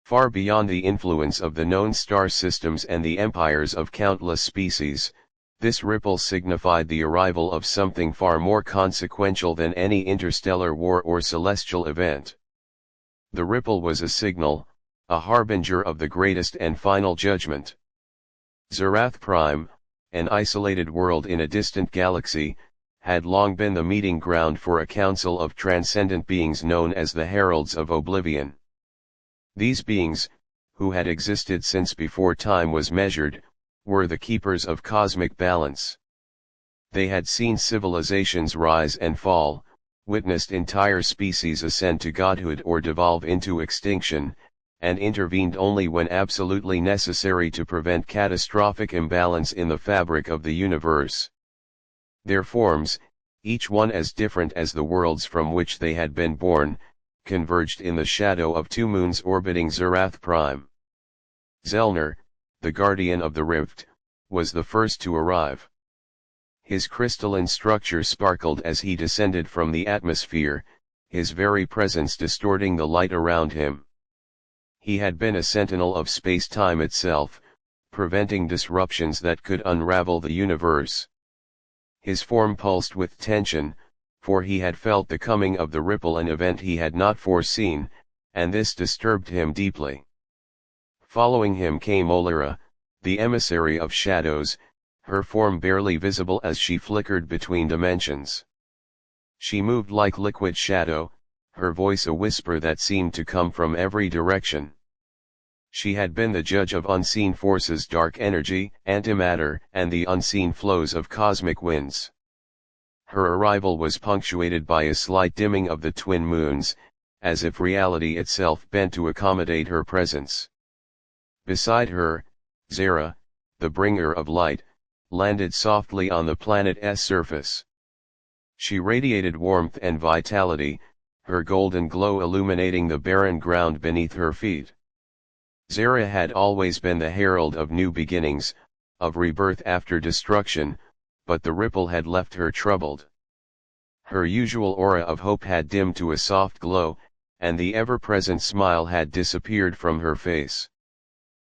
Far beyond the influence of the known star systems and the empires of countless species, this ripple signified the arrival of something far more consequential than any interstellar war or celestial event. The ripple was a signal, a harbinger of the greatest and final judgment. Zerath Prime, an isolated world in a distant galaxy, had long been the meeting ground for a council of transcendent beings known as the Heralds of Oblivion. These beings, who had existed since before time was measured, were the keepers of cosmic balance. They had seen civilizations rise and fall, witnessed entire species ascend to godhood or devolve into extinction, and intervened only when absolutely necessary to prevent catastrophic imbalance in the fabric of the universe. Their forms, each one as different as the worlds from which they had been born, converged in the shadow of two moons orbiting Zerath Prime. Zelnor, the guardian of the rift, was the first to arrive. His crystalline structure sparkled as he descended from the atmosphere, his very presence distorting the light around him. He had been a sentinel of space-time itself, preventing disruptions that could unravel the universe. His form pulsed with tension, for he had felt the coming of the ripple, an event he had not foreseen, and this disturbed him deeply. Following him came Olira, the emissary of shadows, her form barely visible as she flickered between dimensions. She moved like liquid shadow, her voice a whisper that seemed to come from every direction. She had been the judge of unseen forces, dark energy, antimatter, and the unseen flows of cosmic winds. Her arrival was punctuated by a slight dimming of the twin moons, as if reality itself bent to accommodate her presence. Beside her, Zera, the bringer of light, landed softly on the planet's surface. She radiated warmth and vitality, her golden glow illuminating the barren ground beneath her feet. Zera had always been the herald of new beginnings, of rebirth after destruction, but the ripple had left her troubled. Her usual aura of hope had dimmed to a soft glow, and the ever-present smile had disappeared from her face.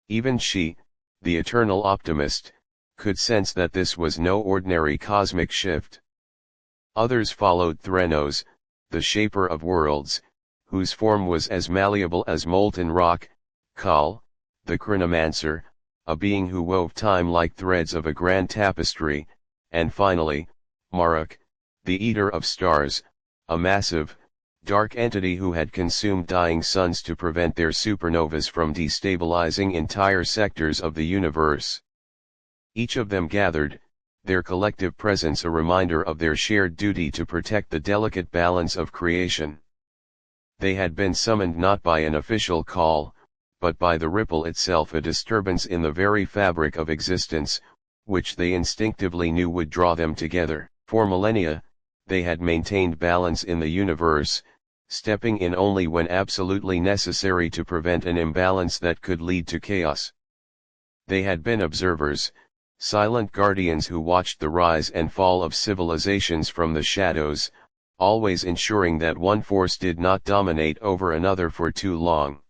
Even she, the eternal optimist, could sense that this was no ordinary cosmic shift. Others followed Threnos, the shaper of worlds, whose form was as malleable as molten rock, Kal, the chronomancer, a being who wove time like threads of a grand tapestry, and finally, Maruk, the eater of stars, a massive, dark entity who had consumed dying suns to prevent their supernovas from destabilizing entire sectors of the universe. Each of them gathered, their collective presence a reminder of their shared duty to protect the delicate balance of creation. They had been summoned not by an official call, but by the ripple itself, a disturbance in the very fabric of existence, which they instinctively knew would draw them together. For millennia, they had maintained balance in the universe, stepping in only when absolutely necessary to prevent an imbalance that could lead to chaos. They had been observers, silent guardians who watched the rise and fall of civilizations from the shadows, always ensuring that one force did not dominate over another for too long.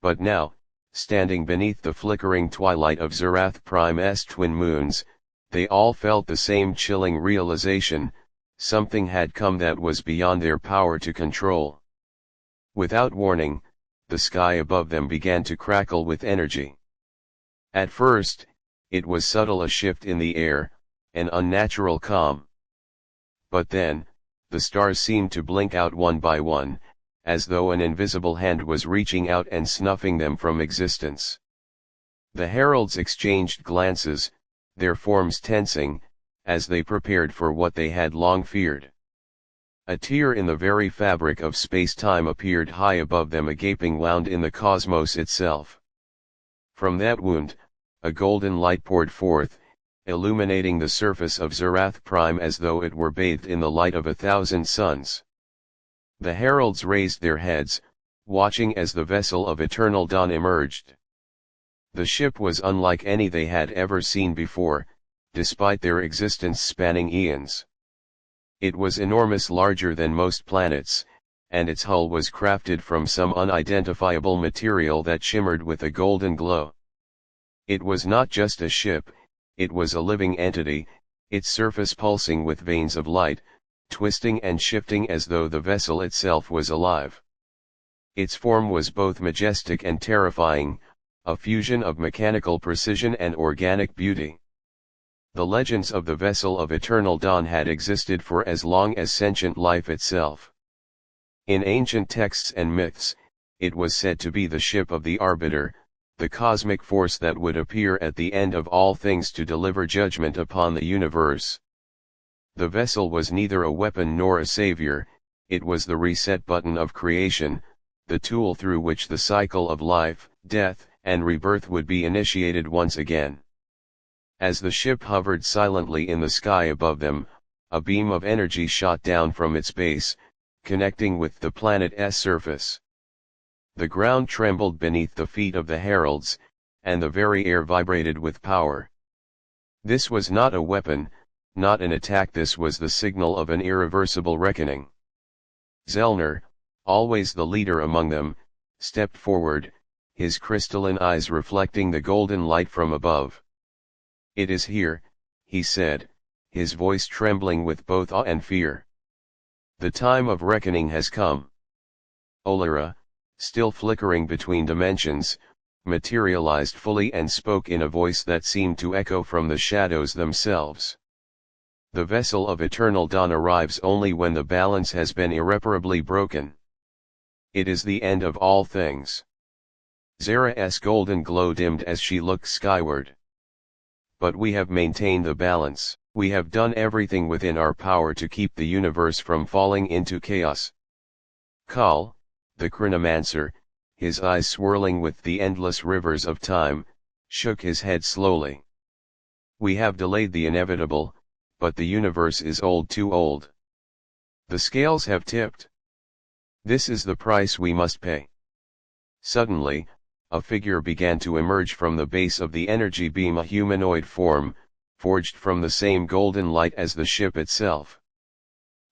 But now, standing beneath the flickering twilight of Zerath Prime's twin moons, they all felt the same chilling realization: something had come that was beyond their power to control. Without warning, the sky above them began to crackle with energy. At first, it was subtle, a shift in the air, an unnatural calm. But then, the stars seemed to blink out one by one, as though an invisible hand was reaching out and snuffing them from existence. The heralds exchanged glances, their forms tensing, as they prepared for what they had long feared. A tear in the very fabric of space-time appeared high above them, a gaping wound in the cosmos itself. From that wound, a golden light poured forth, illuminating the surface of Zerath Prime as though it were bathed in the light of 1,000 suns. The heralds raised their heads, watching as the vessel of eternal dawn emerged. The ship was unlike any they had ever seen before, despite their existence spanning eons. It was enormous, larger than most planets, and its hull was crafted from some unidentifiable material that shimmered with a golden glow. It was not just a ship, it was a living entity, its surface pulsing with veins of light, twisting and shifting as though the vessel itself was alive. Its form was both majestic and terrifying, a fusion of mechanical precision and organic beauty. The legends of the vessel of eternal dawn had existed for as long as sentient life itself. In ancient texts and myths, it was said to be the ship of the Arbiter, the cosmic force that would appear at the end of all things to deliver judgment upon the universe. The vessel was neither a weapon nor a savior, it was the reset button of creation, the tool through which the cycle of life, death, and rebirth would be initiated once again. As the ship hovered silently in the sky above them, a beam of energy shot down from its base, connecting with the planet's surface. The ground trembled beneath the feet of the heralds, and the very air vibrated with power. This was not a weapon, not an attack, this was the signal of an irreversible reckoning. Zellner, always the leader among them, stepped forward, his crystalline eyes reflecting the golden light from above. "It is here," he said, his voice trembling with both awe and fear. "The time of reckoning has come." Olara, still flickering between dimensions, materialized fully and spoke in a voice that seemed to echo from the shadows themselves. "The vessel of eternal dawn arrives only when the balance has been irreparably broken. It is the end of all things." Zara's golden glow dimmed as she looked skyward. "But we have maintained the balance. We have done everything within our power to keep the universe from falling into chaos." Kal, the chronomancer, his eyes swirling with the endless rivers of time, shook his head slowly. "We have delayed the inevitable, but the universe is old, too old. The scales have tipped. This is the price we must pay." Suddenly, a figure began to emerge from the base of the energy beam, a humanoid form, forged from the same golden light as the ship itself.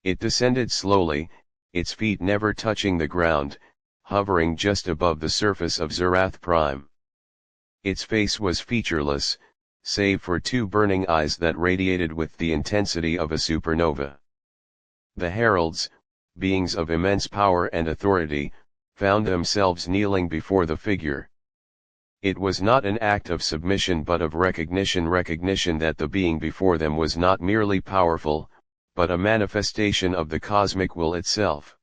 It descended slowly, its feet never touching the ground, hovering just above the surface of Zerath Prime. Its face was featureless, save for two burning eyes that radiated with the intensity of a supernova. The heralds, beings of immense power and authority, found themselves kneeling before the figure. It was not an act of submission but of recognition that the being before them was not merely powerful, but a manifestation of the cosmic will itself.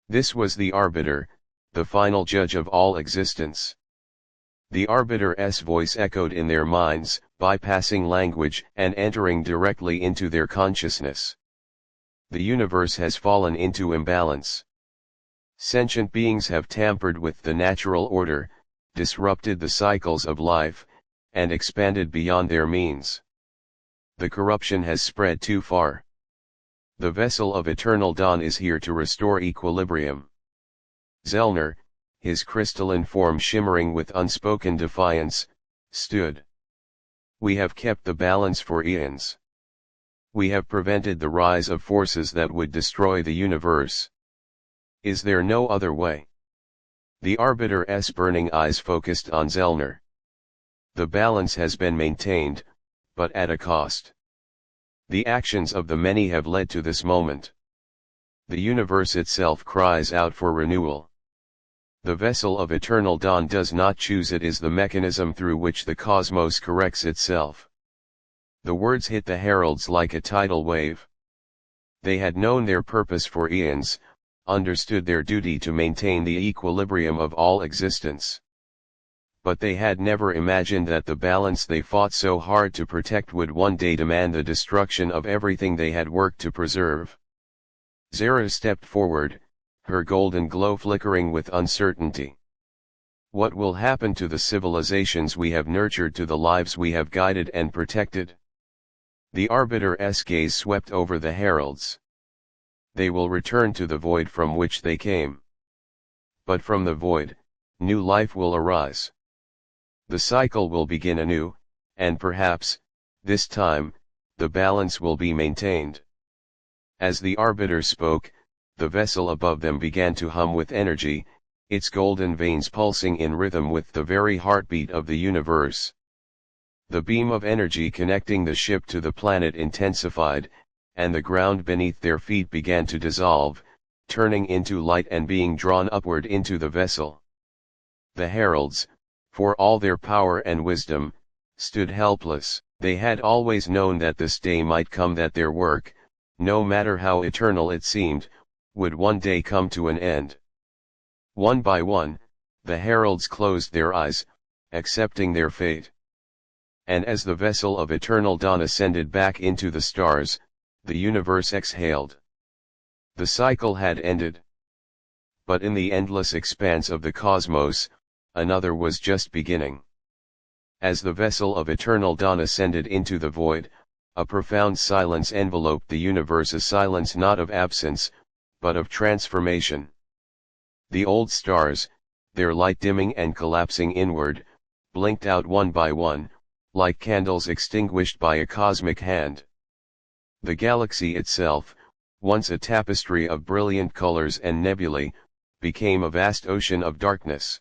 This was the Arbiter, the final judge of all existence. The Arbiter's voice echoed in their minds, bypassing language and entering directly into their consciousness. "The universe has fallen into imbalance. Sentient beings have tampered with the natural order, disrupted the cycles of life, and expanded beyond their means. The corruption has spread too far. The vessel of eternal dawn is here to restore equilibrium." Zellner, his crystalline form shimmering with unspoken defiance, stood. "We have kept the balance for eons. We have prevented the rise of forces that would destroy the universe. Is there no other way?" The Arbiter's burning eyes focused on Zellner. "The balance has been maintained, but at a cost. The actions of the many have led to this moment. The universe itself cries out for renewal. The vessel of eternal dawn does not choose, it is the mechanism through which the cosmos corrects itself." The words hit the heralds like a tidal wave. They had known their purpose for eons, understood their duty to maintain the equilibrium of all existence. But they had never imagined that the balance they fought so hard to protect would one day demand the destruction of everything they had worked to preserve. Zara stepped forward, her golden glow flickering with uncertainty. "What will happen to the civilizations we have nurtured, to the lives we have guided and protected?" The Arbiter's gaze swept over the heralds. "They will return to the void from which they came. But from the void, new life will arise. The cycle will begin anew, and perhaps, this time, the balance will be maintained." As the Arbiter spoke, the vessel above them began to hum with energy, its golden veins pulsing in rhythm with the very heartbeat of the universe. The beam of energy connecting the ship to the planet intensified, and the ground beneath their feet began to dissolve, turning into light and being drawn upward into the vessel. The heralds, for all their power and wisdom, stood helpless. They had always known that this day might come, that their work, no matter how eternal it seemed, would one day come to an end. One by one, the heralds closed their eyes, accepting their fate. And as the vessel of eternal dawn ascended back into the stars, the universe exhaled. The cycle had ended. But in the endless expanse of the cosmos, another was just beginning. As the vessel of eternal dawn ascended into the void, a profound silence enveloped the universe, a silence not of absence, but of transformation. The old stars, their light dimming and collapsing inward, blinked out one by one, like candles extinguished by a cosmic hand. The galaxy itself, once a tapestry of brilliant colors and nebulae, became a vast ocean of darkness.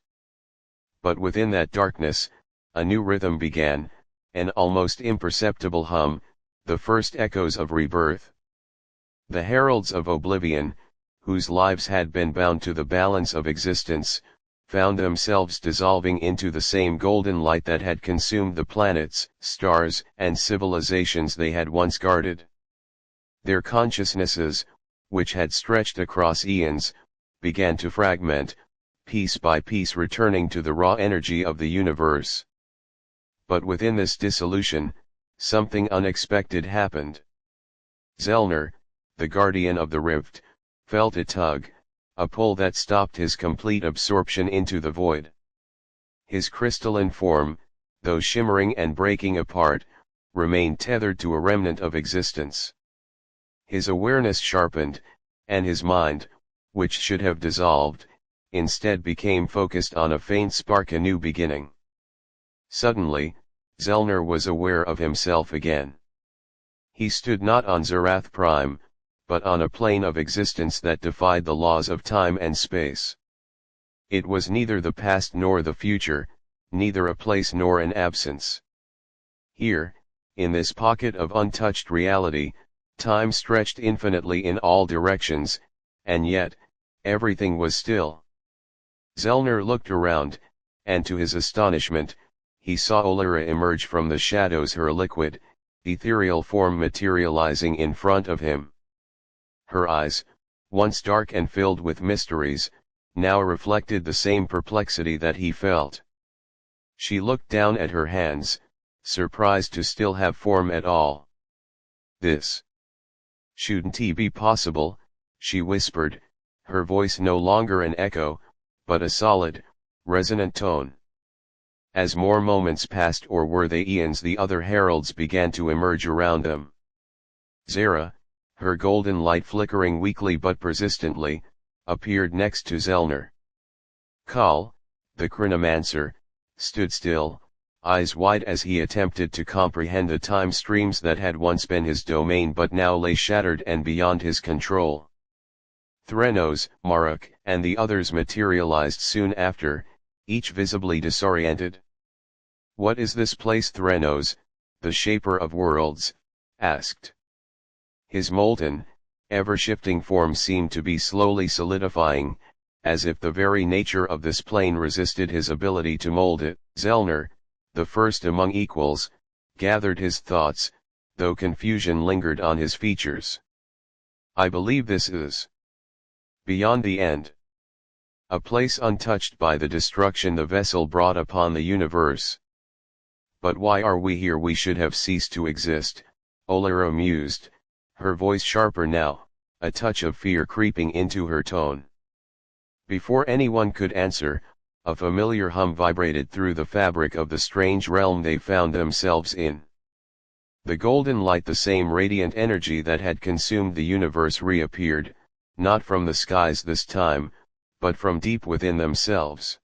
But within that darkness, a new rhythm began, an almost imperceptible hum, the first echoes of rebirth. The heralds of oblivion, whose lives had been bound to the balance of existence, found themselves dissolving into the same golden light that had consumed the planets, stars, and civilizations they had once guarded. Their consciousnesses, which had stretched across eons, began to fragment, piece by piece returning to the raw energy of the universe. But within this dissolution, something unexpected happened. Zellner, the guardian of the rift, felt a tug, a pull that stopped his complete absorption into the void. His crystalline form, though shimmering and breaking apart, remained tethered to a remnant of existence. His awareness sharpened, and his mind, which should have dissolved, instead became focused on a faint spark, a new beginning. Suddenly, Zellner was aware of himself again. He stood not on Zerath Prime, but on a plane of existence that defied the laws of time and space. It was neither the past nor the future, neither a place nor an absence. Here, in this pocket of untouched reality, time stretched infinitely in all directions, and yet, everything was still. Zellner looked around, and to his astonishment, he saw Olyra emerge from the shadows, her liquid, ethereal form materializing in front of him. Her eyes, once dark and filled with mysteries, now reflected the same perplexity that he felt. She looked down at her hands, surprised to still have form at all. "This shouldn't be possible," she whispered, her voice no longer an echo, but a solid, resonant tone. As more moments passed, or were they eons, the other heralds began to emerge around them. Zera, her golden light flickering weakly but persistently, appeared next to Zellner. Kal, the chronomancer, stood still, eyes wide as he attempted to comprehend the time streams that had once been his domain but now lay shattered and beyond his control. Threnos, Maruk, and the others materialized soon after, each visibly disoriented. "What is this place?" Threnos, the shaper of worlds, asked. His molten, ever-shifting form seemed to be slowly solidifying, as if the very nature of this plane resisted his ability to mold it. Zellner, the first among equals, gathered his thoughts, though confusion lingered on his features. "I believe this is beyond the end. A place untouched by the destruction the vessel brought upon the universe. But why are we here? We should have ceased to exist," Olyra mused, her voice sharper now, a touch of fear creeping into her tone. Before anyone could answer, a familiar hum vibrated through the fabric of the strange realm they found themselves in. The golden light, the same radiant energy that had consumed the universe, reappeared, not from the skies this time, but from deep within themselves.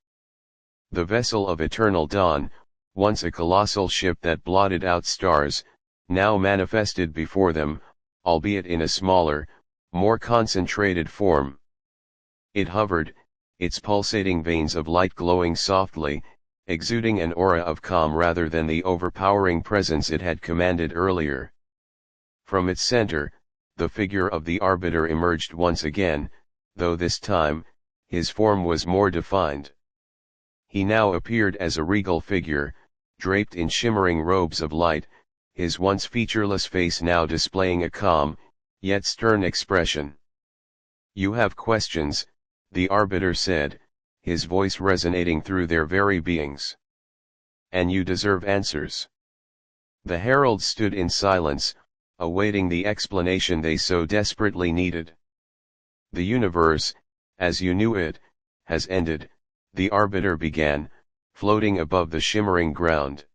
The vessel of eternal dawn, once a colossal ship that blotted out stars, now manifested before them, albeit in a smaller, more concentrated form. It hovered, its pulsating veins of light glowing softly, exuding an aura of calm rather than the overpowering presence it had commanded earlier. From its center, the figure of the Arbiter emerged once again, though this time, his form was more defined. He now appeared as a regal figure, draped in shimmering robes of light, his once featureless face now displaying a calm, yet stern expression. "You have questions," the Arbiter said, his voice resonating through their very beings. "And you deserve answers." The heralds stood in silence, awaiting the explanation they so desperately needed. "The universe, as you knew it, has ended," the Arbiter began, floating above the shimmering ground.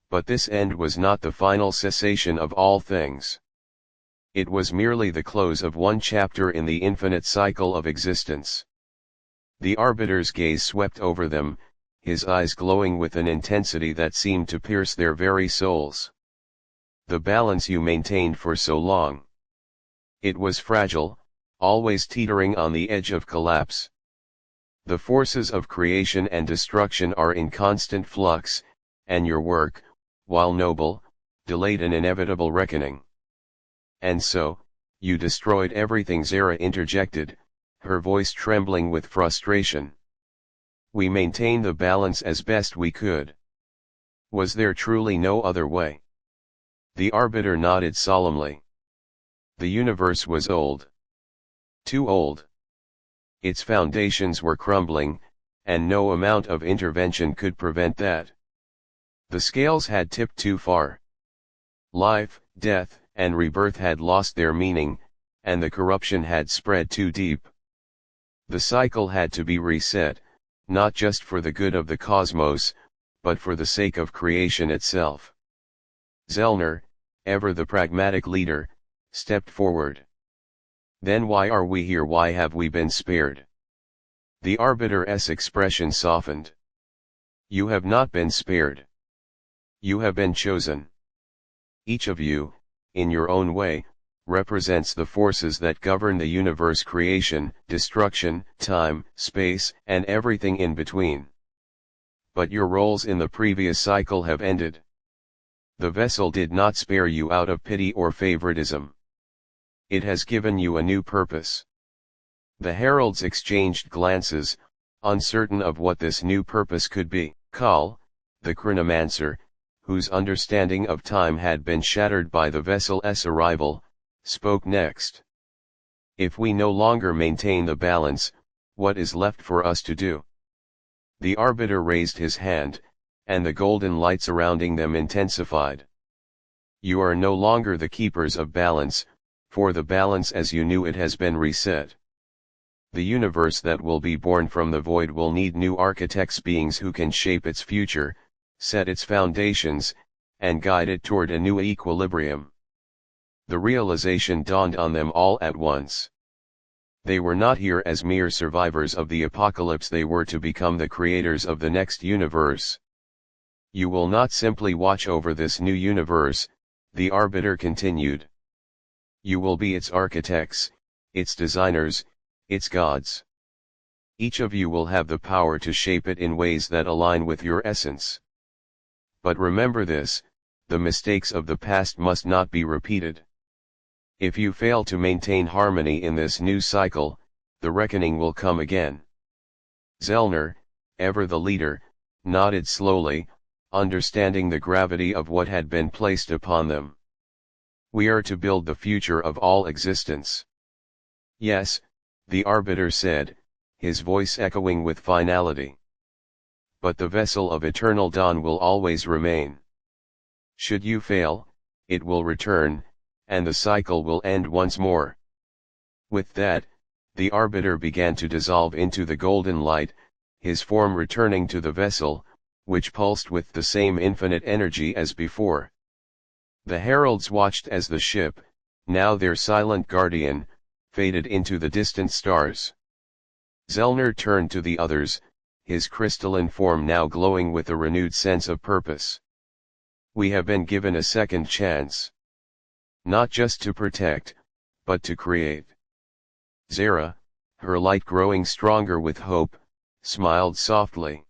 But this end was not the final cessation of all things. It was merely the close of one chapter in the infinite cycle of existence. The Arbiter's gaze swept over them, his eyes glowing with an intensity that seemed to pierce their very souls. "The balance you maintained for so long. It was fragile, always teetering on the edge of collapse. The forces of creation and destruction are in constant flux, and your work, while noble, delayed an inevitable reckoning. And so, you destroyed everything." Zara interjected, her voice trembling with frustration. "We maintained the balance as best we could. Was there truly no other way?" The Arbiter nodded solemnly. "The universe was old. Too old. Its foundations were crumbling, and no amount of intervention could prevent that. The scales had tipped too far. Life, death, and rebirth had lost their meaning, and the corruption had spread too deep. The cycle had to be reset, not just for the good of the cosmos, but for the sake of creation itself." Zellner, ever the pragmatic leader, stepped forward. "Then why are we here? Why have we been spared?" The Arbiter's expression softened. "You have not been spared. You have been chosen. Each of you, in your own way, represents the forces that govern the universe: creation, destruction, time, space, and everything in between. But your roles in the previous cycle have ended. The vessel did not spare you out of pity or favoritism. It has given you a new purpose." The heralds exchanged glances, uncertain of what this new purpose could be. Kal, the chronomancer, whose understanding of time had been shattered by the vessel's arrival, spoke next. "If we no longer maintain the balance, what is left for us to do?" The Arbiter raised his hand, and the golden light surrounding them intensified. "You are no longer the keepers of balance, for the balance as you knew it has been reset. The universe that will be born from the void will need new architects, beings who can shape its future, set its foundations, and guide it toward a new equilibrium." The realization dawned on them all at once. They were not here as mere survivors of the apocalypse, they were to become the creators of the next universe. "You will not simply watch over this new universe," the Arbiter continued. "You will be its architects, its designers, its gods. Each of you will have the power to shape it in ways that align with your essence. But remember this: the mistakes of the past must not be repeated. If you fail to maintain harmony in this new cycle, the reckoning will come again." Zellner, ever the leader, nodded slowly, understanding the gravity of what had been placed upon them. "We are to build the future of all existence." "Yes," the Arbiter said, his voice echoing with finality. "But the vessel of eternal dawn will always remain. Should you fail, it will return, and the cycle will end once more." With that, the Arbiter began to dissolve into the golden light, his form returning to the vessel, which pulsed with the same infinite energy as before. The heralds watched as the ship, now their silent guardian, faded into the distant stars. Zellner turned to the others, his crystalline form now glowing with a renewed sense of purpose. "We have been given a second chance. Not just to protect, but to create. Zara, her light growing stronger with hope, smiled softly.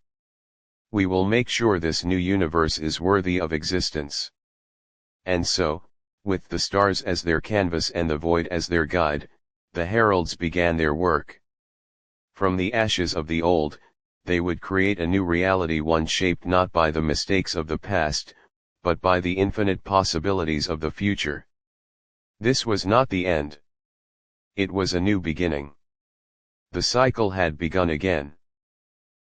We will make sure this new universe is worthy of existence. And so, with the stars as their canvas and the void as their guide, the heralds began their work. From the ashes of the old, they would create a new reality, one shaped not by the mistakes of the past, but by the infinite possibilities of the future. This was not the end. It was a new beginning. The cycle had begun again.